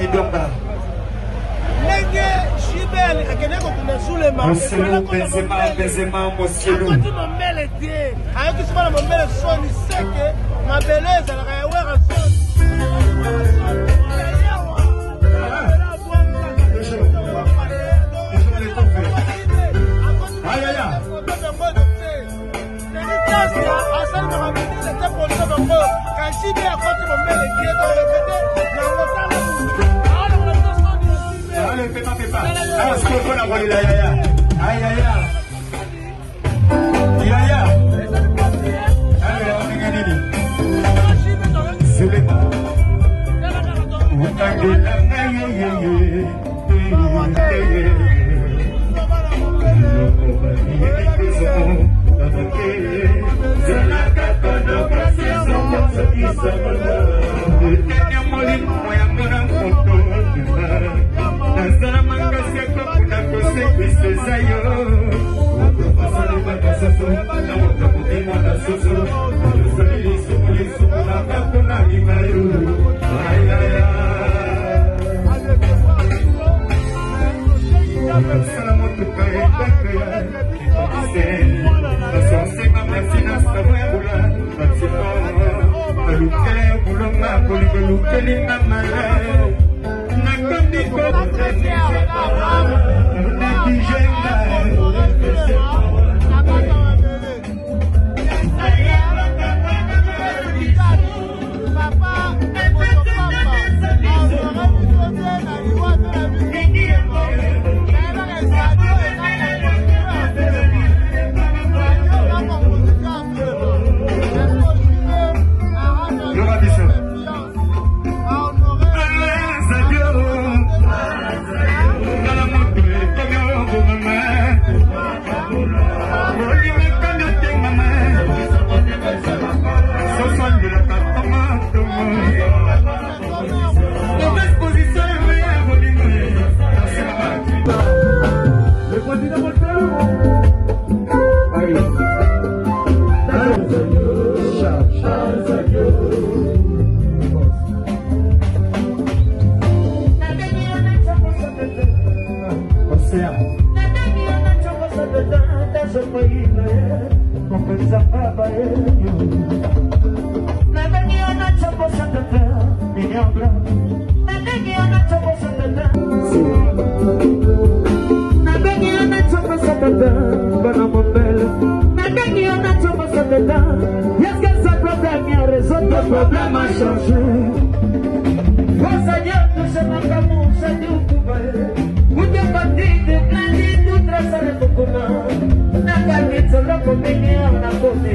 Kidonga. Lenge Chibel akende ko kuna Sulema. Benzema monsieur Lou. Quand mon bel était, avec ce qu'on mon bel son seke, ma beleza la kayawera son. Aïe aïe aïe. Allez, fais pas. Alors, ce qu'on peut la voler là, yaya. Aïe aïe aïe. Yaya. Allez, on est gagné. C'est le temps. Nakanitsa loko mimi ana kome